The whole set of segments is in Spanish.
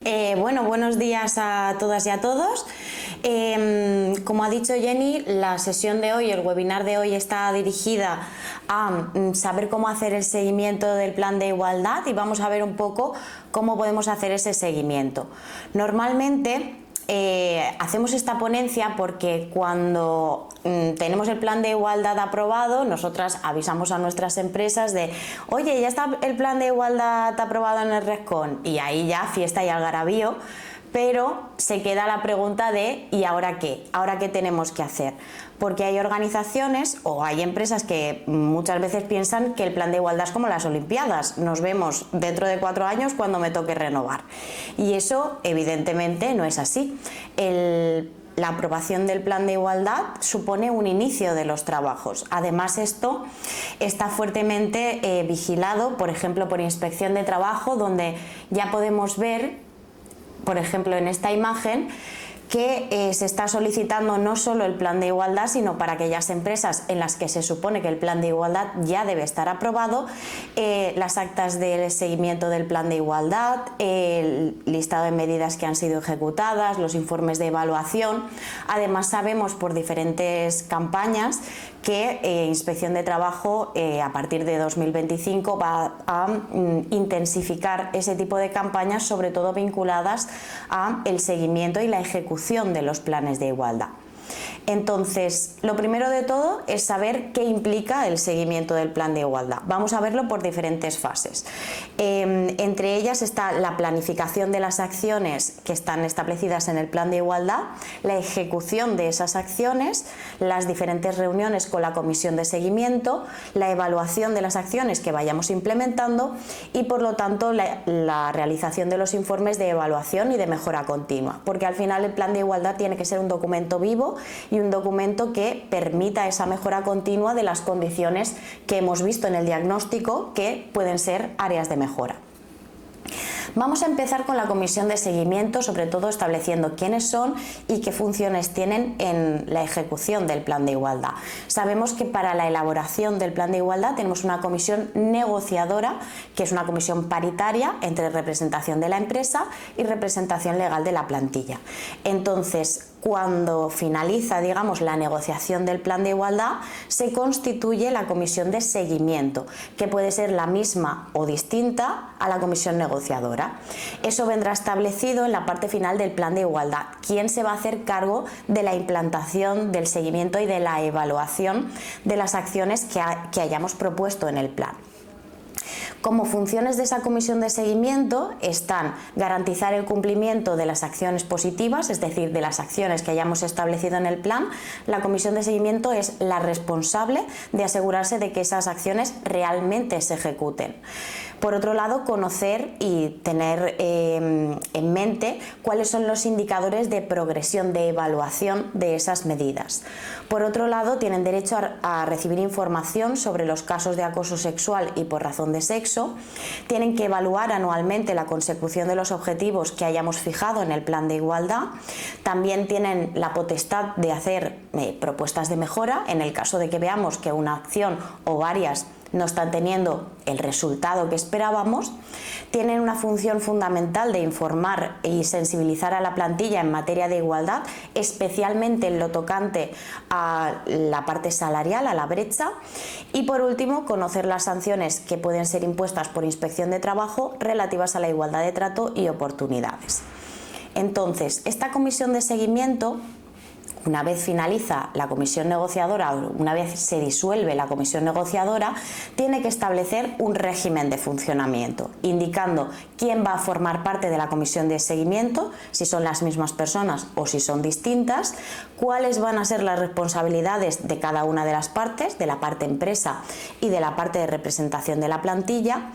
Bueno, buenos días a todas y a todos. Como ha dicho Jenny, la sesión de hoy, el webinar de hoy está dirigida a saber cómo hacer el seguimiento del plan de igualdad y vamos a ver un poco cómo podemos hacer ese seguimiento. Normalmente hacemos esta ponencia porque cuando tenemos el plan de igualdad aprobado, nosotras avisamos a nuestras empresas de oye, ya está el plan de igualdad aprobado en el RESCON, y ahí ya fiesta y algarabío, pero se queda la pregunta de ¿y ahora qué? ¿Ahora qué tenemos que hacer? Porque hay organizaciones o hay empresas que muchas veces piensan que el plan de igualdad es como las Olimpiadas, nos vemos dentro de 4 años cuando me toque renovar, y eso evidentemente no es así. La aprobación del plan de igualdad supone un inicio de los trabajos. Además, esto está fuertemente vigilado, por ejemplo, por Inspección de Trabajo, donde ya podemos ver, por ejemplo, en esta imagen, que se está solicitando no solo el plan de igualdad, sino para aquellas empresas en las que se supone que el plan de igualdad ya debe estar aprobado, las actas del seguimiento del plan de igualdad, el listado de medidas que han sido ejecutadas, los informes de evaluación. Además, sabemos por diferentes campañas que Inspección de Trabajo a partir de 2025 va a intensificar ese tipo de campañas, sobre todo vinculadas a el seguimiento y la ejecución de los planes de igualdad. Entonces, lo primero de todo es saber qué implica el seguimiento del plan de igualdad. Vamos a verlo por diferentes fases. Entre ellas está la planificación de las acciones que están establecidas en el plan de igualdad, la ejecución de esas acciones, las diferentes reuniones con la comisión de seguimiento, la evaluación de las acciones que vayamos implementando y, por lo tanto, la realización de los informes de evaluación y de mejora continua. Porque al final el plan de igualdad tiene que ser un documento vivo y un documento que permita esa mejora continua de las condiciones que hemos visto en el diagnóstico, que pueden ser áreas de mejora. Vamos a empezar con la comisión de seguimiento, sobre todo estableciendo quiénes son y qué funciones tienen en la ejecución del plan de igualdad. Sabemos que para la elaboración del plan de igualdad tenemos una comisión negociadora, que es una comisión paritaria entre representación de la empresa y representación legal de la plantilla. Entonces, cuando finaliza, digamos, la negociación del plan de igualdad, se constituye la comisión de seguimiento, que puede ser la misma o distinta a la comisión negociadora. Eso vendrá establecido en la parte final del plan de igualdad. ¿Quién se va a hacer cargo de la implantación, del seguimiento y de la evaluación de las acciones que hayamos propuesto en el plan? Como funciones de esa comisión de seguimiento están garantizar el cumplimiento de las acciones positivas, es decir, de las acciones que hayamos establecido en el plan. La comisión de seguimiento es la responsable de asegurarse de que esas acciones realmente se ejecuten. Por otro lado, conocer y tener en mente cuáles son los indicadores de progresión, de evaluación de esas medidas. Por otro lado, tienen derecho a recibir información sobre los casos de acoso sexual y por razón de sexo. Tienen que evaluar anualmente la consecución de los objetivos que hayamos fijado en el plan de igualdad. También tienen la potestad de hacer propuestas de mejora en el caso de que veamos que una acción o varias no están teniendo el resultado que esperábamos. Tienen una función fundamental de informar y sensibilizar a la plantilla en materia de igualdad, especialmente en lo tocante a la parte salarial, a la brecha. Y por último, conocer las sanciones que pueden ser impuestas por Inspección de Trabajo relativas a la igualdad de trato y oportunidades. Entonces, esta comisión de seguimiento, una vez finaliza la comisión negociadora, una vez se disuelve la comisión negociadora, tiene que establecer un régimen de funcionamiento, indicando quién va a formar parte de la comisión de seguimiento, si son las mismas personas o si son distintas, cuáles van a ser las responsabilidades de cada una de las partes, de la parte empresa y de la parte de representación de la plantilla,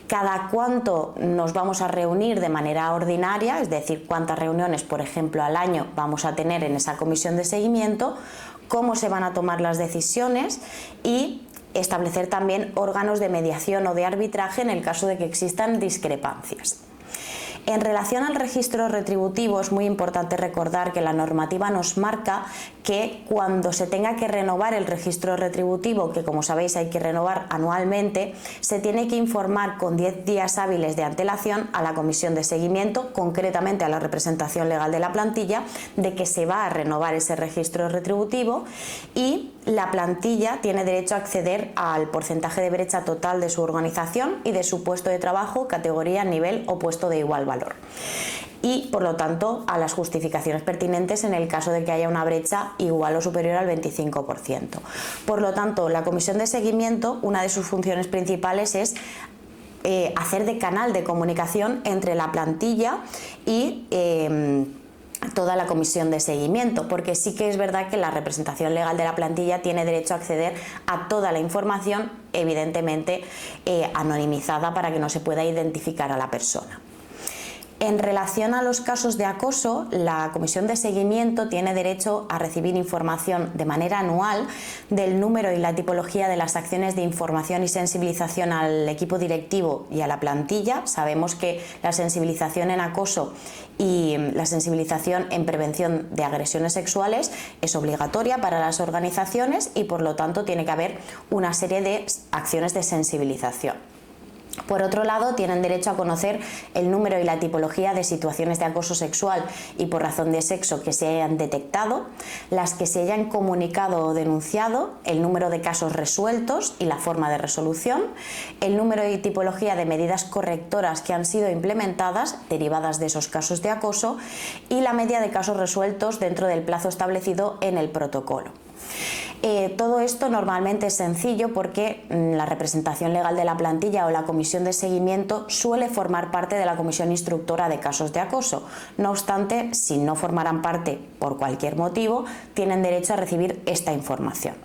cada cuánto nos vamos a reunir de manera ordinaria, es decir, cuántas reuniones, por ejemplo, al año vamos a tener en esa comisión de seguimiento, cómo se van a tomar las decisiones y establecer también órganos de mediación o de arbitraje en el caso de que existan discrepancias. En relación al registro retributivo, es muy importante recordar que la normativa nos marca que cuando se tenga que renovar el registro retributivo, que como sabéis hay que renovar anualmente, se tiene que informar con 10 días hábiles de antelación a la comisión de seguimiento, concretamente a la representación legal de la plantilla, de que se va a renovar ese registro retributivo, y la plantilla tiene derecho a acceder al porcentaje de brecha total de su organización y de su puesto de trabajo, categoría, nivel o puesto de igual valor. Y por lo tanto a las justificaciones pertinentes en el caso de que haya una brecha igual o superior al 25%. Por lo tanto, la comisión de seguimiento, una de sus funciones principales es hacer de canal de comunicación entre la plantilla y toda la comisión de seguimiento, porque sí que es verdad que la representación legal de la plantilla tiene derecho a acceder a toda la información, evidentemente anonimizada, para que no se pueda identificar a la persona. En relación a los casos de acoso, la comisión de seguimiento tiene derecho a recibir información de manera anual del número y la tipología de las acciones de información y sensibilización al equipo directivo y a la plantilla. Sabemos que la sensibilización en acoso y la sensibilización en prevención de agresiones sexuales es obligatoria para las organizaciones y por lo tanto tiene que haber una serie de acciones de sensibilización. Por otro lado, tienen derecho a conocer el número y la tipología de situaciones de acoso sexual y por razón de sexo que se hayan detectado, las que se hayan comunicado o denunciado, el número de casos resueltos y la forma de resolución, el número y tipología de medidas correctoras que han sido implementadas derivadas de esos casos de acoso y la media de casos resueltos dentro del plazo establecido en el protocolo. Todo esto normalmente es sencillo porque la representación legal de la plantilla o la comisión de seguimiento suele formar parte de la comisión instructora de casos de acoso. No obstante, si no formaran parte por cualquier motivo, tienen derecho a recibir esta información.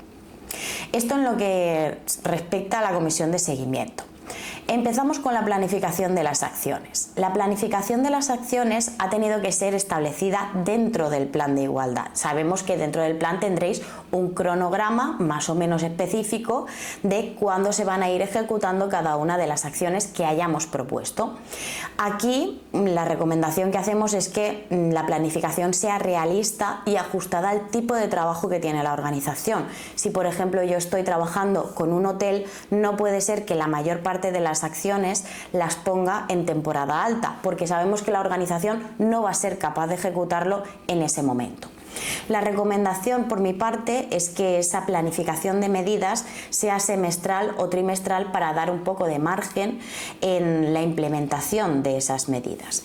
Esto en lo que respecta a la comisión de seguimiento. Empezamos con la planificación de las acciones. La planificación de las acciones ha tenido que ser establecida dentro del plan de igualdad. Sabemos que dentro del plan tendréis un cronograma más o menos específico de cuándo se van a ir ejecutando cada una de las acciones que hayamos propuesto. Aquí la recomendación que hacemos es que la planificación sea realista y ajustada al tipo de trabajo que tiene la organización. Si por ejemplo yo estoy trabajando con un hotel, no puede ser que la mayor parte de las acciones las ponga en temporada alta, porque sabemos que la organización no va a ser capaz de ejecutarlo en ese momento. La recomendación por mi parte es que esa planificación de medidas sea semestral o trimestral para dar un poco de margen en la implementación de esas medidas.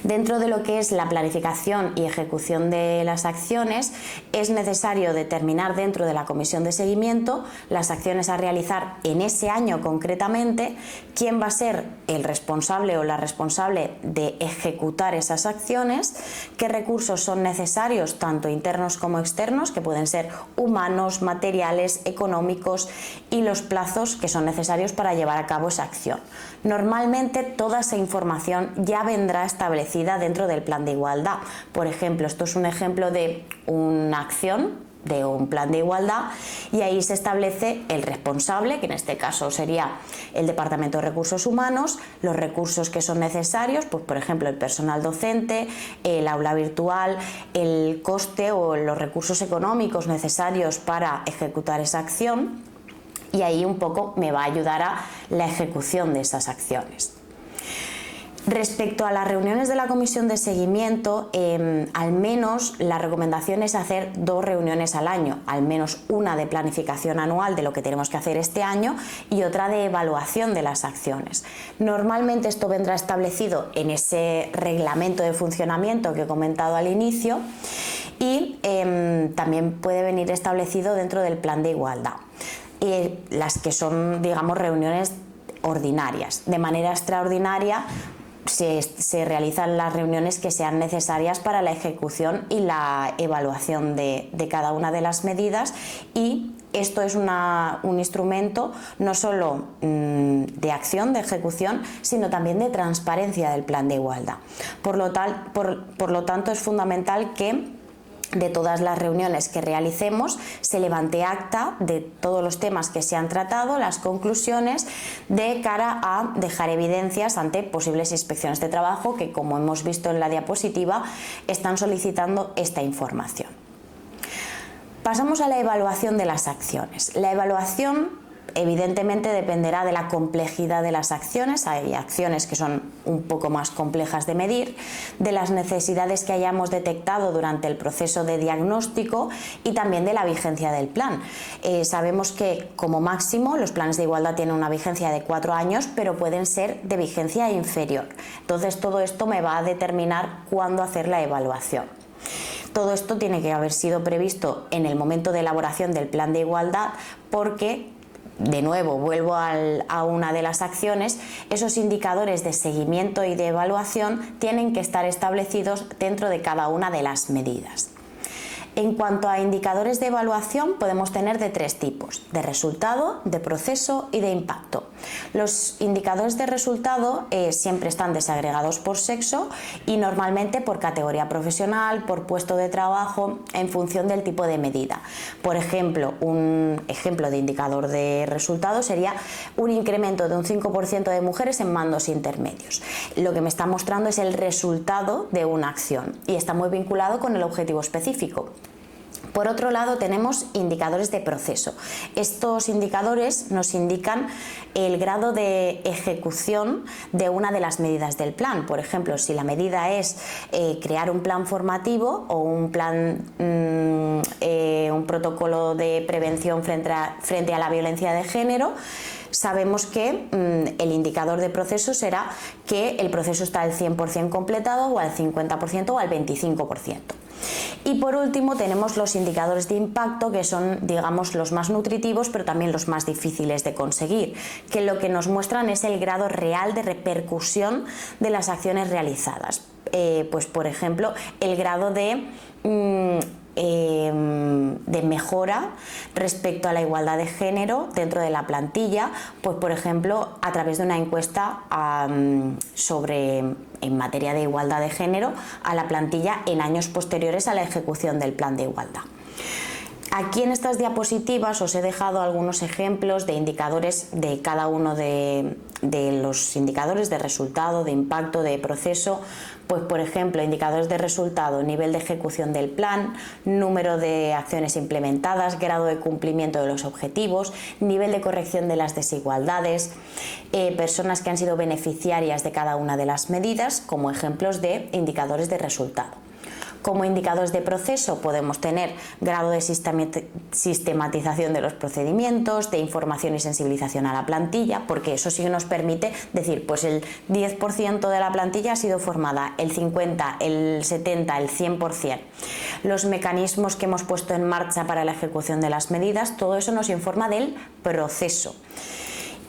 Dentro de lo que es la planificación y ejecución de las acciones, es necesario determinar dentro de la comisión de seguimiento las acciones a realizar en ese año concretamente, quién va a ser el responsable o la responsable de ejecutar esas acciones, qué recursos son necesarios, tanto internos como externos, que pueden ser humanos, materiales, económicos, y los plazos que son necesarios para llevar a cabo esa acción. Normalmente toda esa información ya vendrá establecida dentro del plan de igualdad. Por ejemplo, esto es un ejemplo de una acción de un plan de igualdad y ahí se establece el responsable, que en este caso sería el Departamento de Recursos Humanos, los recursos que son necesarios, pues por ejemplo el personal docente, el aula virtual, el coste o los recursos económicos necesarios para ejecutar esa acción, y ahí un poco me va a ayudar a la ejecución de esas acciones. Respecto a las reuniones de la comisión de seguimiento, al menos la recomendación es hacer 2 reuniones al año, al menos una de planificación anual de lo que tenemos que hacer este año y otra de evaluación de las acciones. Normalmente esto vendrá establecido en ese reglamento de funcionamiento que he comentado al inicio y también puede venir establecido dentro del plan de igualdad. Las que son, digamos, reuniones ordinarias. De manera extraordinaria se realizan las reuniones que sean necesarias para la ejecución y la evaluación de cada una de las medidas, y esto es un instrumento no solo de acción, de ejecución, sino también de transparencia del plan de igualdad. Por lo tanto, es fundamental que de todas las reuniones que realicemos se levante acta de todos los temas que se han tratado, las conclusiones, de cara a dejar evidencias ante posibles inspecciones de trabajo que, como hemos visto en la diapositiva, están solicitando esta información. Pasamos a la evaluación de las acciones. La evaluación evidentemente dependerá de la complejidad de las acciones. Hay acciones que son un poco más complejas de medir, de las necesidades que hayamos detectado durante el proceso de diagnóstico y también de la vigencia del plan. Sabemos que como máximo los planes de igualdad tienen una vigencia de 4 años, pero pueden ser de vigencia inferior. Entonces todo esto me va a determinar cuándo hacer la evaluación. Todo esto tiene que haber sido previsto en el momento de elaboración del plan de igualdad porque, de nuevo, vuelvo a una de las acciones, esos indicadores de seguimiento y de evaluación tienen que estar establecidos dentro de cada una de las medidas. En cuanto a indicadores de evaluación, podemos tener de 3 tipos: de resultado, de proceso y de impacto. Los indicadores de resultado siempre están desagregados por sexo y normalmente por categoría profesional, por puesto de trabajo, en función del tipo de medida. Por ejemplo, un ejemplo de indicador de resultado sería un incremento de un 5% de mujeres en mandos intermedios. Lo que me está mostrando es el resultado de una acción y está muy vinculado con el objetivo específico. Por otro lado, tenemos indicadores de proceso. Estos indicadores nos indican el grado de ejecución de una de las medidas del plan. Por ejemplo, si la medida es crear un plan formativo o un protocolo de prevención frente a la violencia de género, sabemos que el indicador de proceso será que el proceso está al 100% completado o al 50% o al 25%. Y por último tenemos los indicadores de impacto, que son, digamos, los más nutritivos pero también los más difíciles de conseguir, que lo que nos muestran es el grado real de repercusión de las acciones realizadas. Pues por ejemplo, el grado de mejora respecto a la igualdad de género dentro de la plantilla, pues por ejemplo a través de una encuesta en materia de igualdad de género a la plantilla en años posteriores a la ejecución del plan de igualdad. Aquí en estas diapositivas os he dejado algunos ejemplos de indicadores de cada uno de los indicadores de resultado, de impacto, de proceso. Pues por ejemplo, indicadores de resultado: nivel de ejecución del plan, número de acciones implementadas, grado de cumplimiento de los objetivos, nivel de corrección de las desigualdades, personas que han sido beneficiarias de cada una de las medidas, como ejemplos de indicadores de resultado. Como indicadores de proceso podemos tener grado de sistematización de los procedimientos, de información y sensibilización a la plantilla, porque eso sí nos permite decir, pues el 10% de la plantilla ha sido formada, el 50%, el 70%, el 100%. Los mecanismos que hemos puesto en marcha para la ejecución de las medidas, todo eso nos informa del proceso.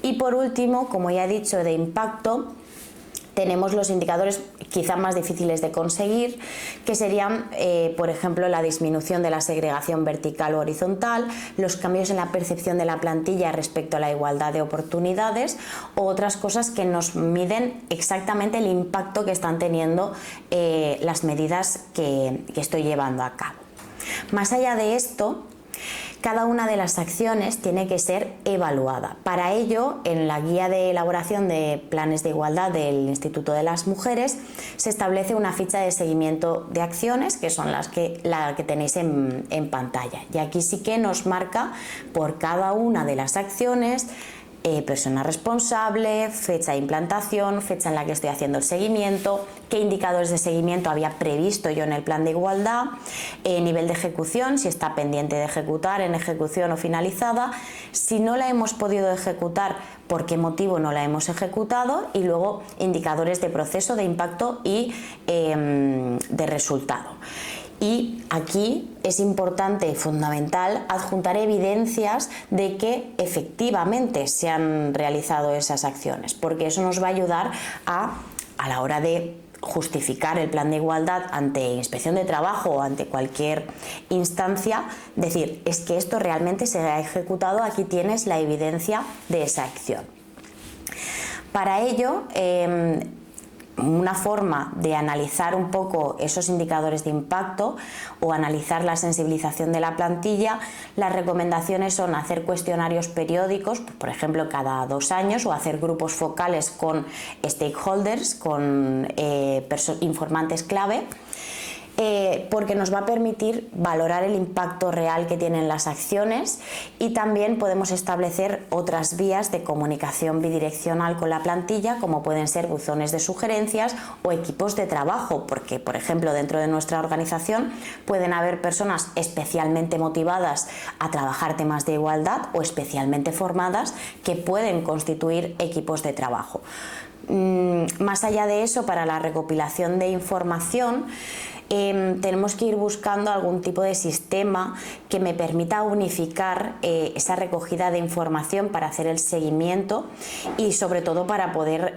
Y por último, como ya he dicho, de impacto, tenemos los indicadores quizá más difíciles de conseguir, que serían, por ejemplo, la disminución de la segregación vertical o horizontal, los cambios en la percepción de la plantilla respecto a la igualdad de oportunidades o otras cosas que nos miden exactamente el impacto que están teniendo las medidas que estoy llevando a cabo. Más allá de esto, cada una de las acciones tiene que ser evaluada. Para ello, en la guía de elaboración de planes de igualdad del Instituto de las Mujeres se establece una ficha de seguimiento de acciones, que son la que tenéis en pantalla. Y aquí sí que nos marca por cada una de las acciones persona responsable, fecha de implantación, fecha en la que estoy haciendo el seguimiento, qué indicadores de seguimiento había previsto yo en el plan de igualdad, nivel de ejecución, si está pendiente de ejecutar, en ejecución o finalizada, si no la hemos podido ejecutar, por qué motivo no la hemos ejecutado, y luego indicadores de proceso, de impacto y de resultado. Y aquí es importante y fundamental adjuntar evidencias de que efectivamente se han realizado esas acciones, porque eso nos va a ayudar a la hora de justificar el plan de igualdad ante inspección de trabajo o ante cualquier instancia, decir, es que esto realmente se ha ejecutado, aquí tienes la evidencia de esa acción. Para ello, una forma de analizar un poco esos indicadores de impacto o analizar la sensibilización de la plantilla, las recomendaciones son hacer cuestionarios periódicos, por ejemplo cada 2 años, o hacer grupos focales con stakeholders, con informantes clave. porque nos va a permitir valorar el impacto real que tienen las acciones y también podemos establecer otras vías de comunicación bidireccional con la plantilla, como pueden ser buzones de sugerencias o equipos de trabajo, porque por ejemplo dentro de nuestra organización pueden haber personas especialmente motivadas a trabajar temas de igualdad o especialmente formadas que pueden constituir equipos de trabajo. Más allá de eso, para la recopilación de información tenemos que ir buscando algún tipo de sistema que me permita unificar esa recogida de información para hacer el seguimiento y sobre todo para poder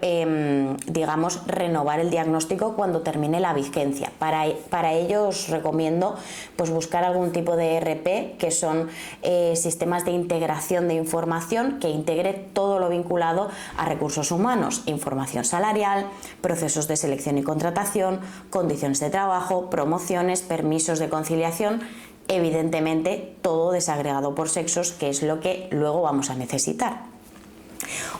digamos renovar el diagnóstico cuando termine la vigencia. Para ello os recomiendo pues buscar algún tipo de ERP, que son sistemas de integración de información que integre todo lo vinculado a recursos humanos, información salarial, procesos de selección y contratación, condiciones de trabajo, promociones, permisos de conciliación, evidentemente todo desagregado por sexos, que es lo que luego vamos a necesitar.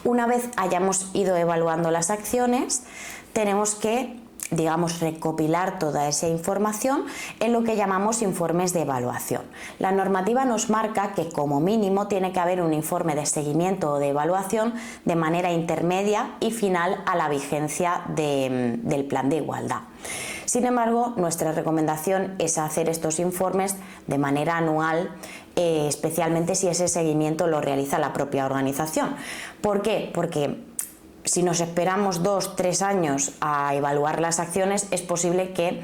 Una vez hayamos ido evaluando las acciones, tenemos que, digamos, recopilar toda esa información en lo que llamamos informes de evaluación. La normativa nos marca que como mínimo tiene que haber un informe de seguimiento o de evaluación de manera intermedia y final a la vigencia del plan de igualdad. Sin embargo, nuestra recomendación es hacer estos informes de manera anual, especialmente si ese seguimiento lo realiza la propia organización. ¿Por qué? Porque si nos esperamos 2-3 años a evaluar las acciones, es posible que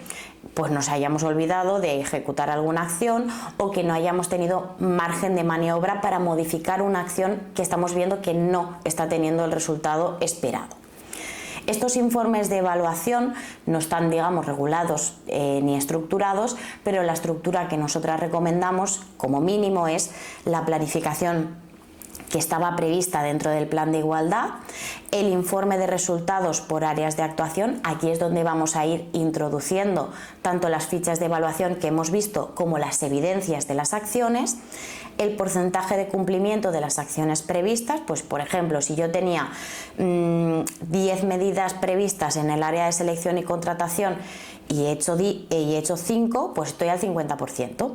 pues nos hayamos olvidado de ejecutar alguna acción o que no hayamos tenido margen de maniobra para modificar una acción que estamos viendo que no está teniendo el resultado esperado. Estos informes de evaluación no están, digamos, regulados ni estructurados, pero la estructura que nosotras recomendamos como mínimo es la planificación que estaba prevista dentro del plan de igualdad, el informe de resultados por áreas de actuación. Aquí es donde vamos a ir introduciendo tanto las fichas de evaluación que hemos visto como las evidencias de las acciones, el porcentaje de cumplimiento de las acciones previstas. Pues por ejemplo, si yo tenía 10 medidas previstas en el área de selección y contratación y he hecho 5, pues estoy al 50%.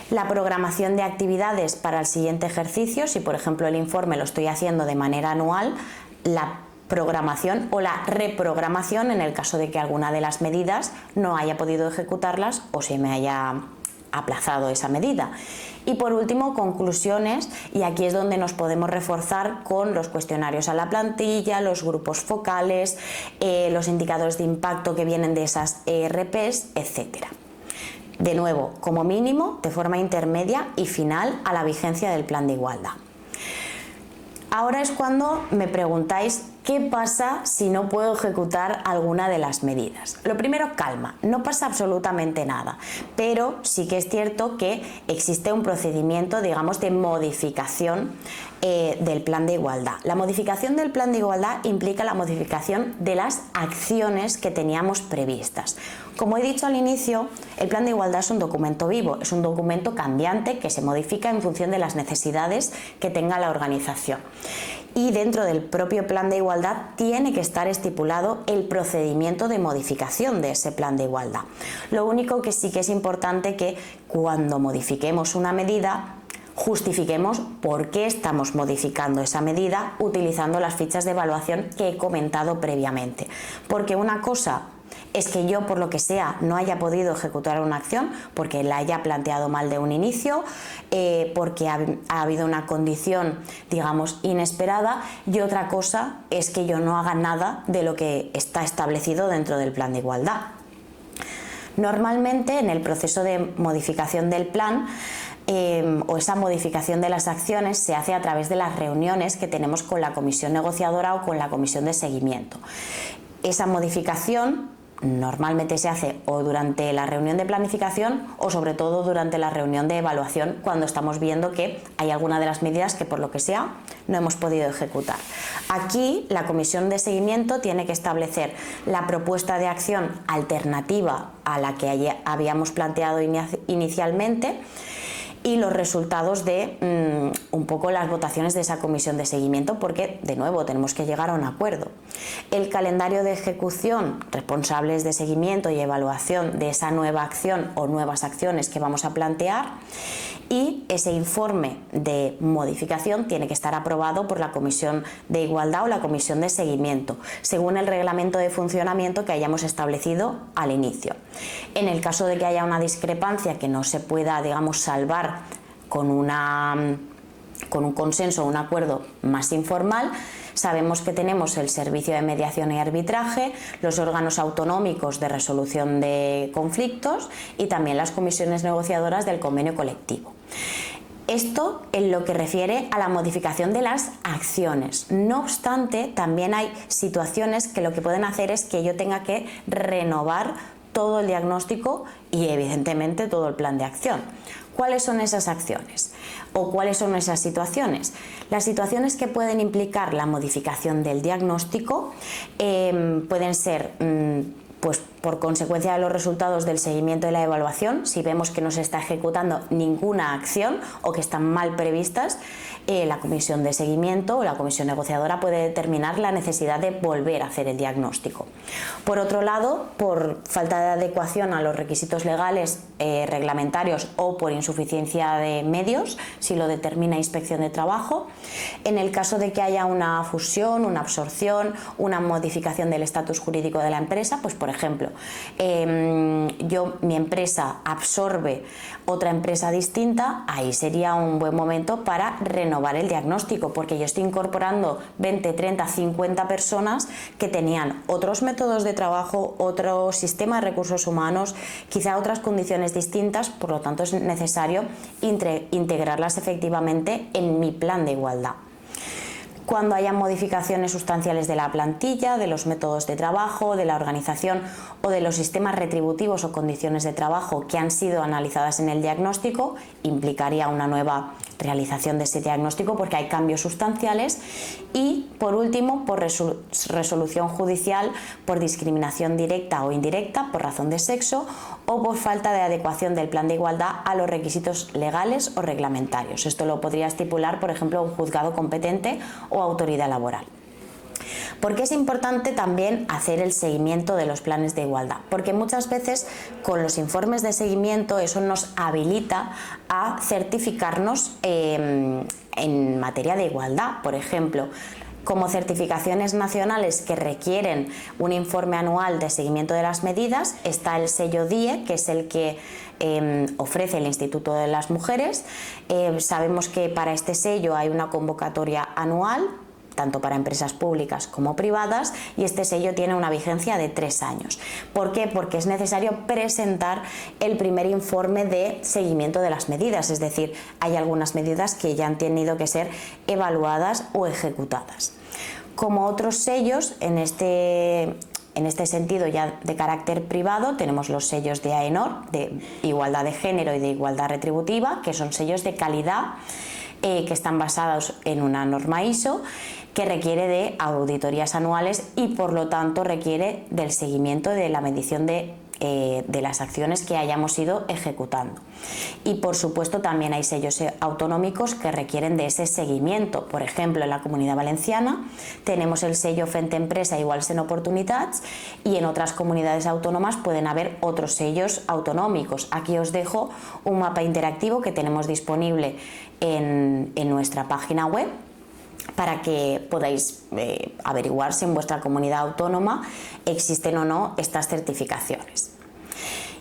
La programación de actividades para el siguiente ejercicio, si por ejemplo el informe lo estoy haciendo de manera anual, la programación o la reprogramación en el caso de que alguna de las medidas no haya podido ejecutarlas o se me haya aplazado esa medida. Y por último, conclusiones, y aquí es donde nos podemos reforzar con los cuestionarios a la plantilla, los grupos focales, los indicadores de impacto que vienen de esas ERPs, etcétera. De nuevo, como mínimo, de forma intermedia y final a la vigencia del plan de igualdad. Ahora es cuando me preguntáis qué pasa si no puedo ejecutar alguna de las medidas. Lo primero, calma, no pasa absolutamente nada, pero sí que es cierto que existe un procedimiento, digamos, de modificación del plan de igualdad. La modificación del plan de igualdad implica la modificación de las acciones que teníamos previstas. Como he dicho al inicio, el plan de igualdad es un documento vivo, es un documento cambiante que se modifica en función de las necesidades que tenga la organización. Y dentro del propio plan de igualdad tiene que estar estipulado el procedimiento de modificación de ese plan de igualdad. Lo único que sí que es importante que cuando modifiquemos una medida justifiquemos por qué estamos modificando esa medida utilizando las fichas de evaluación que he comentado previamente. Porque una cosa es que yo, por lo que sea, no haya podido ejecutar una acción porque la haya planteado mal de un inicio, porque ha habido una condición, digamos, inesperada, y otra cosa es que yo no haga nada de lo que está establecido dentro del plan de igualdad. Normalmente, en el proceso de modificación del plan, o esa modificación de las acciones se hace a través de las reuniones que tenemos con la comisión negociadora o con la comisión de seguimiento. Esa modificación normalmente se hace o durante la reunión de planificación o sobre todo durante la reunión de evaluación, cuando estamos viendo que hay alguna de las medidas que por lo que sea no hemos podido ejecutar. Aquí la comisión de seguimiento tiene que establecer la propuesta de acción alternativa a la que habíamos planteado inicialmente y los resultados de un poco las votaciones de esa comisión de seguimiento, porque de nuevo tenemos que llegar a un acuerdo. El calendario de ejecución, responsables de seguimiento y evaluación de esa nueva acción o nuevas acciones que vamos a plantear, y ese informe de modificación tiene que estar aprobado por la Comisión de Igualdad o la Comisión de Seguimiento, según el reglamento de funcionamiento que hayamos establecido al inicio. En el caso de que haya una discrepancia que no se pueda, digamos, salvar con un consenso o un acuerdo más informal, sabemos que tenemos el Servicio de Mediación y Arbitraje, los órganos autonómicos de resolución de conflictos y también las comisiones negociadoras del convenio colectivo. Esto en lo que refiere a la modificación de las acciones. No obstante, también hay situaciones que lo que pueden hacer es que yo tenga que renovar todo el diagnóstico y evidentemente todo el plan de acción. ¿Cuáles son esas acciones? ¿O cuáles son esas situaciones? Las situaciones que pueden implicar la modificación del diagnóstico pueden ser pues por consecuencia de los resultados del seguimiento y la evaluación. Si vemos que no se está ejecutando ninguna acción o que están mal previstas, la comisión de seguimiento o la comisión negociadora puede determinar la necesidad de volver a hacer el diagnóstico. Por otro lado, por falta de adecuación a los requisitos legales, reglamentarios o por insuficiencia de medios, si lo determina Inspección de Trabajo. En el caso de que haya una fusión, una absorción, una modificación del estatus jurídico de la empresa, pues por ejemplo, mi empresa absorbe otra empresa distinta, ahí sería un buen momento para renovar el diagnóstico, porque yo estoy incorporando 20, 30, 50 personas que tenían otros métodos de trabajo, otro sistema de recursos humanos, quizá otras condiciones distintas, por lo tanto es necesario integrarlas efectivamente en mi plan de igualdad. Cuando haya modificaciones sustanciales de la plantilla, de los métodos de trabajo, de la organización o de los sistemas retributivos o condiciones de trabajo que han sido analizadas en el diagnóstico, implicaría una nueva realización de ese diagnóstico porque hay cambios sustanciales. Y por último, por resolución judicial por discriminación directa o indirecta por razón de sexo o por falta de adecuación del plan de igualdad a los requisitos legales o reglamentarios. Esto lo podría estipular, por ejemplo, un juzgado competente o autoridad laboral. ¿Por qué es importante también hacer el seguimiento de los planes de igualdad? Porque muchas veces con los informes de seguimiento eso nos habilita a certificarnos en materia de igualdad. Por ejemplo, como certificaciones nacionales que requieren un informe anual de seguimiento de las medidas, está el sello DIE, que es el que ofrece el Instituto de las Mujeres. Sabemos que para este sello hay una convocatoria anual, tanto para empresas públicas como privadas, y este sello tiene una vigencia de 3 años. ¿Por qué? Porque es necesario presentar el primer informe de seguimiento de las medidas, es decir, hay algunas medidas que ya han tenido que ser evaluadas o ejecutadas. Como otros sellos, en este sentido ya de carácter privado, tenemos los sellos de AENOR, de igualdad de género y de igualdad retributiva, que son sellos de calidad que están basados en una norma ISO que requiere de auditorías anuales y por lo tanto requiere del seguimiento de la medición de las acciones que hayamos ido ejecutando. Y por supuesto también hay sellos autonómicos que requieren de ese seguimiento. Por ejemplo, en la Comunidad Valenciana tenemos el sello Fent Empresa Iguals en Oportunitats, y en otras comunidades autónomas pueden haber otros sellos autonómicos. Aquí os dejo un mapa interactivo que tenemos disponible en nuestra página web para que podáis averiguar si en vuestra comunidad autónoma existen o no estas certificaciones.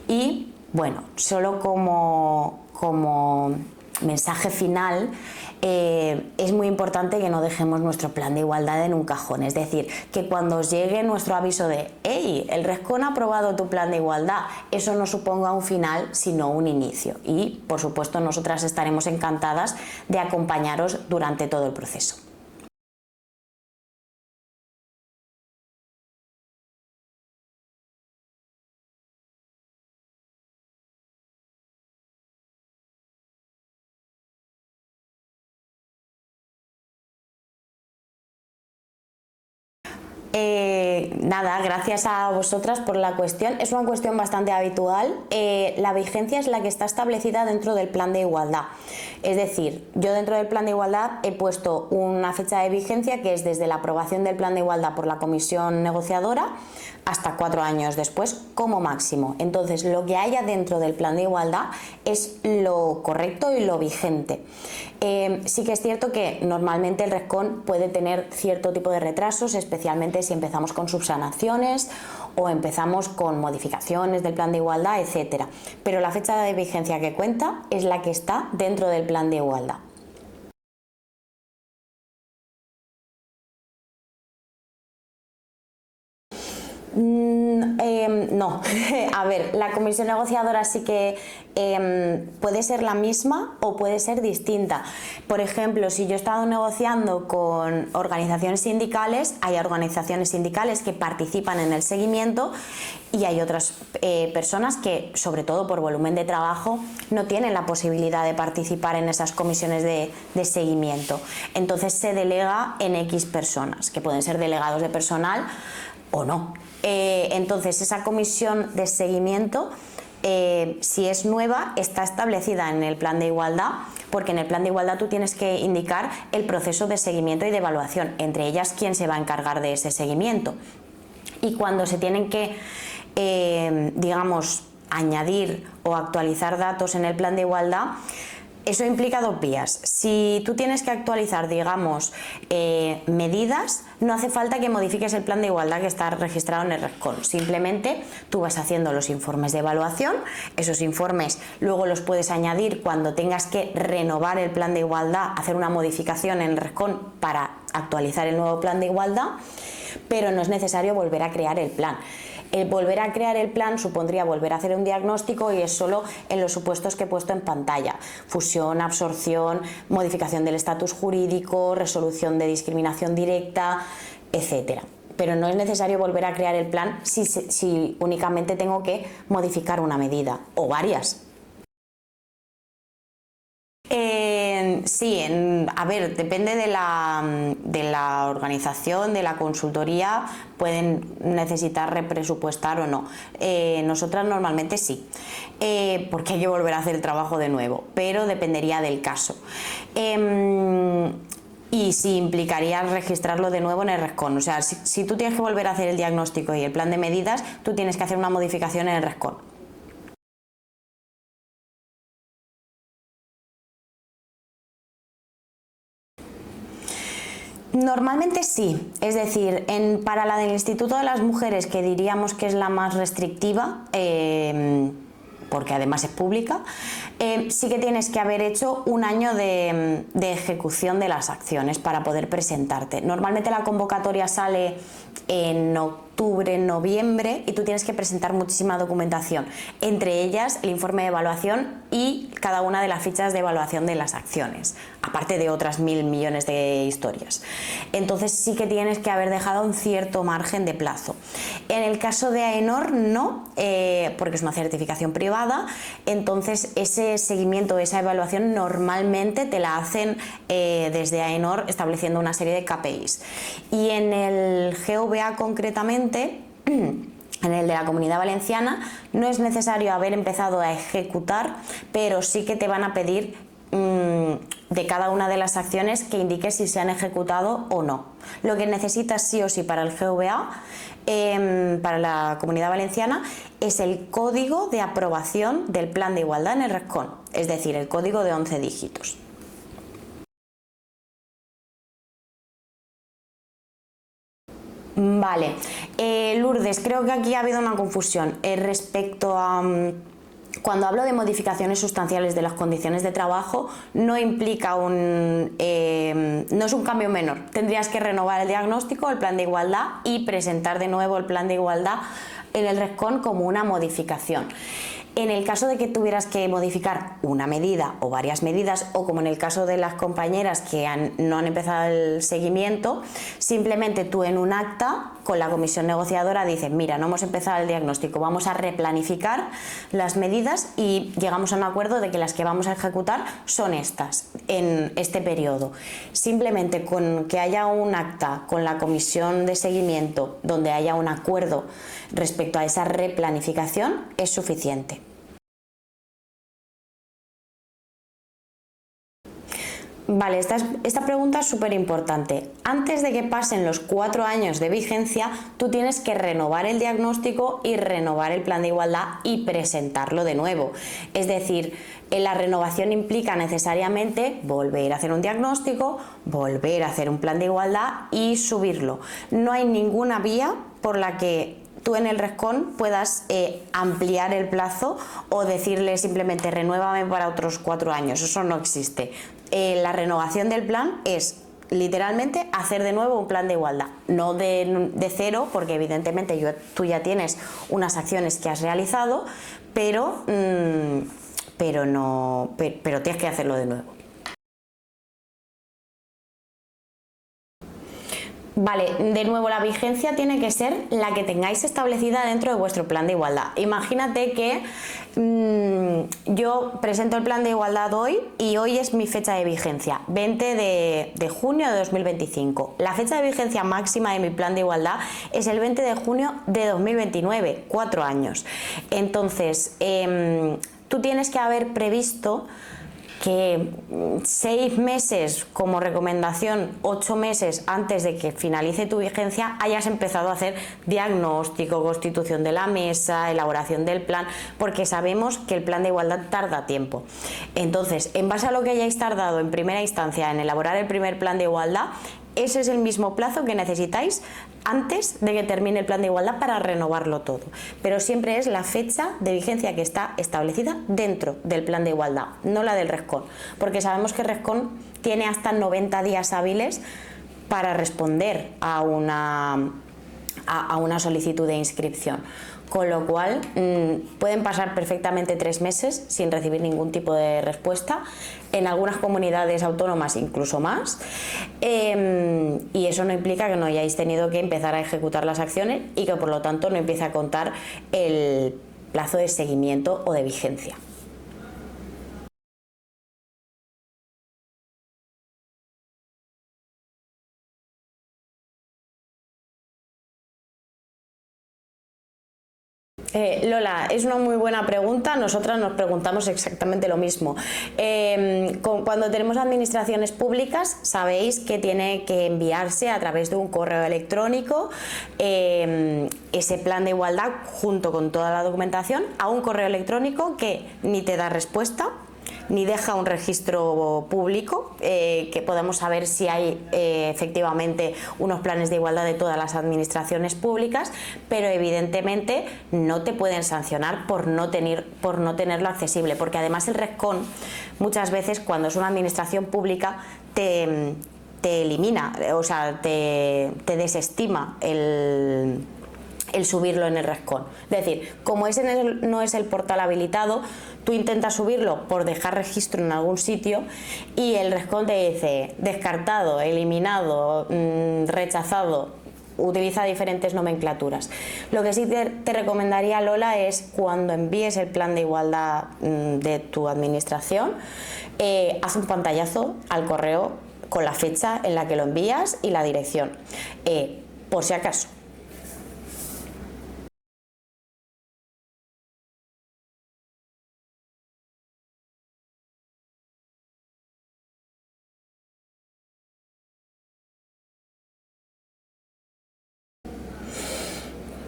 Y bueno, solo como mensaje final, es muy importante que no dejemos nuestro plan de igualdad en un cajón, es decir, que cuando os llegue nuestro aviso de «Hey, el Rescon ha aprobado tu plan de igualdad», eso no suponga un final sino un inicio, y por supuesto nosotras estaremos encantadas de acompañaros durante todo el proceso. Nada, gracias a vosotras por la cuestión. Es una cuestión bastante habitual. La vigencia es la que está establecida dentro del plan de igualdad. Es decir, yo dentro del plan de igualdad he puesto una fecha de vigencia que es desde la aprobación del plan de igualdad por la comisión negociadora hasta 4 años después como máximo. Entonces, lo que haya dentro del plan de igualdad es lo correcto y lo vigente. Sí que es cierto que normalmente el RESCON puede tener cierto tipo de retrasos, especialmente si empezamos con subsanaciones o empezamos con modificaciones del plan de igualdad, etcétera. Pero la fecha de vigencia que cuenta es la que está dentro del plan de igualdad. No, a ver, la comisión negociadora sí que puede ser la misma o puede ser distinta. Por ejemplo, si yo he estado negociando con organizaciones sindicales, hay organizaciones sindicales que participan en el seguimiento y hay otras personas que, sobre todo por volumen de trabajo, no tienen la posibilidad de participar en esas comisiones de seguimiento. Entonces se delega en X personas, que pueden ser delegados de personal o no. Entonces esa comisión de seguimiento, si es nueva, está establecida en el plan de igualdad, porque en el plan de igualdad tú tienes que indicar el proceso de seguimiento y de evaluación, entre ellas quién se va a encargar de ese seguimiento. Y cuando se tienen que, digamos, añadir o actualizar datos en el plan de igualdad, eso implica dos vías. Si tú tienes que actualizar, digamos, medidas, no hace falta que modifiques el plan de igualdad que está registrado en el RESCON. Simplemente tú vas haciendo los informes de evaluación, esos informes luego los puedes añadir cuando tengas que renovar el plan de igualdad, hacer una modificación en el RESCON para actualizar el nuevo plan de igualdad, pero no es necesario volver a crear el plan. El volver a crear el plan supondría volver a hacer un diagnóstico y es solo en los supuestos que he puesto en pantalla: fusión, absorción, modificación del estatus jurídico, resolución de discriminación directa, etcétera. Pero no es necesario volver a crear el plan si únicamente tengo que modificar una medida o varias. Sí, a ver, depende de la organización, de la consultoría, pueden necesitar represupuestar o no. Nosotras normalmente sí, porque hay que volver a hacer el trabajo de nuevo, pero dependería del caso. Y sí implicaría registrarlo de nuevo en el RESCON. O sea, si tú tienes que volver a hacer el diagnóstico y el plan de medidas, tú tienes que hacer una modificación en el RESCON. Normalmente sí, es decir, para la del Instituto de las Mujeres, que diríamos que es la más restrictiva, porque además es pública, sí que tienes que haber hecho un año de ejecución de las acciones para poder presentarte. Normalmente la convocatoria sale en octubre, noviembre, y tú tienes que presentar muchísima documentación, entre ellas el informe de evaluación y cada una de las fichas de evaluación de las acciones, aparte de otras 1000 millones de historias. Entonces sí que tienes que haber dejado un cierto margen de plazo. En el caso de AENOR no, porque es una certificación privada, entonces ese seguimiento, esa evaluación normalmente te la hacen desde AENOR estableciendo una serie de KPIs. Y en el GVA concretamente, en el de la Comunidad Valenciana, no es necesario haber empezado a ejecutar, pero sí que te van a pedir de cada una de las acciones que indiques si se han ejecutado o no. Lo que necesitas sí o sí para el GVA, para la Comunidad Valenciana, es el código de aprobación del plan de igualdad en el RESCON, es decir, el código de 11 dígitos. Vale, Lourdes, creo que aquí ha habido una confusión respecto a... Cuando hablo de modificaciones sustanciales de las condiciones de trabajo, no implica no es un cambio menor. Tendrías que renovar el diagnóstico, el plan de igualdad, y presentar de nuevo el plan de igualdad en el RESCON como una modificación. En el caso de que tuvieras que modificar una medida o varias medidas, o como en el caso de las compañeras que no han empezado el seguimiento, simplemente tú en un acta con la comisión negociadora dicen, mira, no hemos empezado el diagnóstico, vamos a replanificar las medidas y llegamos a un acuerdo de que las que vamos a ejecutar son estas, en este periodo. Simplemente con que haya un acta con la comisión de seguimiento donde haya un acuerdo respecto a esa replanificación es suficiente. Vale, esta pregunta es súper importante. Antes de que pasen los 4 años de vigencia, tú tienes que renovar el diagnóstico y renovar el plan de igualdad y presentarlo de nuevo. Es decir, la renovación implica necesariamente volver a hacer un diagnóstico, volver a hacer un plan de igualdad y subirlo. No hay ninguna vía por la que tú en el RESCON puedas ampliar el plazo o decirle simplemente renuévame para otros 4 años. Eso no existe. La renovación del plan es literalmente hacer de nuevo un plan de igualdad, no de cero, porque evidentemente tú ya tienes unas acciones que has realizado, pero tienes que hacerlo de nuevo. Vale, de nuevo la vigencia tiene que ser la que tengáis establecida dentro de vuestro plan de igualdad. Imagínate que yo presento el plan de igualdad hoy y hoy es mi fecha de vigencia, 20 de junio de 2025. La fecha de vigencia máxima de mi plan de igualdad es el 20 de junio de 2029, 4 años. Entonces, tú tienes que haber previsto que 6 meses como recomendación, 8 meses antes de que finalice tu vigencia hayas empezado a hacer diagnóstico, constitución de la mesa, elaboración del plan, porque sabemos que el plan de igualdad tarda tiempo. Entonces, en base a lo que hayáis tardado en primera instancia en elaborar el primer plan de igualdad, ese es el mismo plazo que necesitáis antes de que termine el plan de igualdad para renovarlo todo. Pero siempre es la fecha de vigencia que está establecida dentro del plan de igualdad, no la del RESCON, porque sabemos que RESCON tiene hasta 90 días hábiles para responder a una solicitud de inscripción. Con lo cual pueden pasar perfectamente 3 meses sin recibir ningún tipo de respuesta, en algunas comunidades autónomas incluso más, y eso no implica que no hayáis tenido que empezar a ejecutar las acciones y que por lo tanto no empiece a contar el plazo de seguimiento o de vigencia. Lola, es una muy buena pregunta. Nosotras nos preguntamos exactamente lo mismo. Cuando tenemos administraciones públicas, sabéis que tiene que enviarse a través de un correo electrónico ese plan de igualdad junto con toda la documentación a un correo electrónico que ni te da respuesta ni deja un registro público que podamos saber si hay efectivamente unos planes de igualdad de todas las administraciones públicas, pero evidentemente no te pueden sancionar por no tenerlo accesible, porque además el RESCON muchas veces cuando es una administración pública te elimina, o sea, te desestima el subirlo en el RESCON. Es decir, como ese no es el portal habilitado, tú intentas subirlo por dejar registro en algún sitio y el RESCON te dice descartado, eliminado, rechazado, utiliza diferentes nomenclaturas. Lo que sí te recomendaría, Lola, es cuando envíes el plan de igualdad de tu administración, haz un pantallazo al correo con la fecha en la que lo envías y la dirección, por si acaso.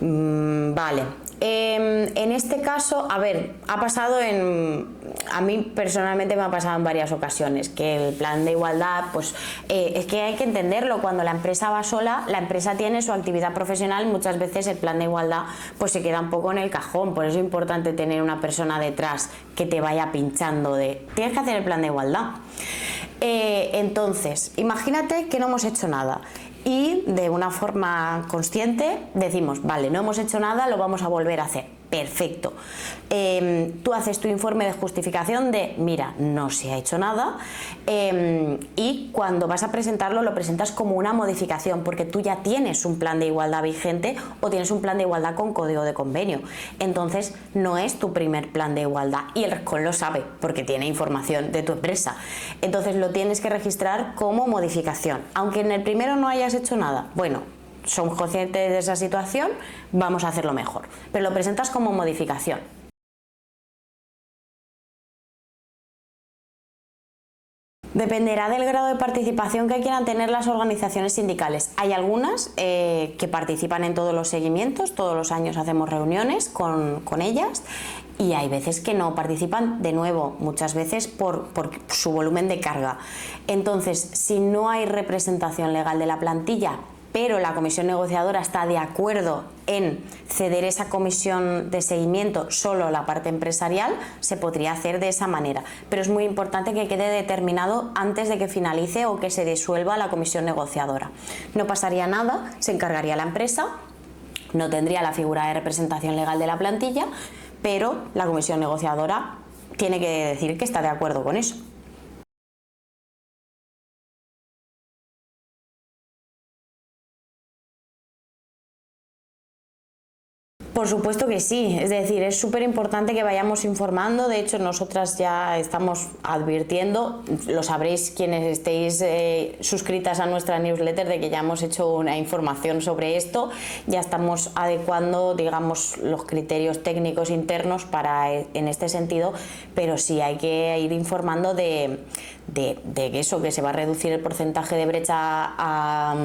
Vale, en este caso, a ver, a mí personalmente me ha pasado en varias ocasiones que el plan de igualdad, pues es que hay que entenderlo, cuando la empresa va sola, la empresa tiene su actividad profesional, muchas veces el plan de igualdad pues se queda un poco en el cajón, por eso es importante tener una persona detrás que te vaya pinchando de, tienes que hacer el plan de igualdad. Entonces, imagínate que no hemos hecho nada. Y de una forma consciente decimos, vale, no hemos hecho nada, lo vamos a volver a hacer. perfecto. Tú haces tu informe de justificación de, mira, no se ha hecho nada, y cuando vas a presentarlo lo presentas como una modificación, porque tú ya tienes un plan de igualdad vigente o tienes un plan de igualdad con código de convenio. Entonces no es tu primer plan de igualdad y el RESCON lo sabe porque tiene información de tu empresa. Entonces lo tienes que registrar como modificación. Aunque en el primero no hayas hecho nada, bueno, somos conscientes de esa situación, vamos a hacerlo mejor. Pero lo presentas como modificación. Dependerá del grado de participación que quieran tener las organizaciones sindicales. Hay algunas que participan en todos los seguimientos, todos los años hacemos reuniones con ellas, y hay veces que no participan, de nuevo, muchas veces por su volumen de carga. Entonces, si no hay representación legal de la plantilla, pero la comisión negociadora está de acuerdo en ceder esa comisión de seguimiento solo a la parte empresarial, se podría hacer de esa manera. Pero es muy importante que quede determinado antes de que finalice o que se disuelva la comisión negociadora. No pasaría nada, se encargaría la empresa, no tendría la figura de representación legal de la plantilla, pero la comisión negociadora tiene que decir que está de acuerdo con eso. Por supuesto que sí, es decir, es súper importante que vayamos informando. De hecho, nosotras ya estamos advirtiendo, lo sabréis quienes estéis suscritas a nuestra newsletter, de que ya hemos hecho una información sobre esto, ya estamos adecuando, digamos, los criterios técnicos internos en este sentido, pero sí hay que ir informando de eso, que se va a reducir el porcentaje de brecha a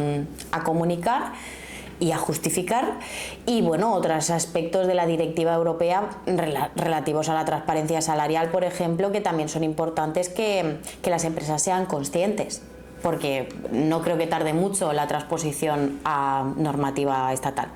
comunicar y a justificar, y bueno, otros aspectos de la directiva europea relativos a la transparencia salarial, por ejemplo, que también son importantes que las empresas sean conscientes, porque no creo que tarde mucho la transposición a normativa estatal.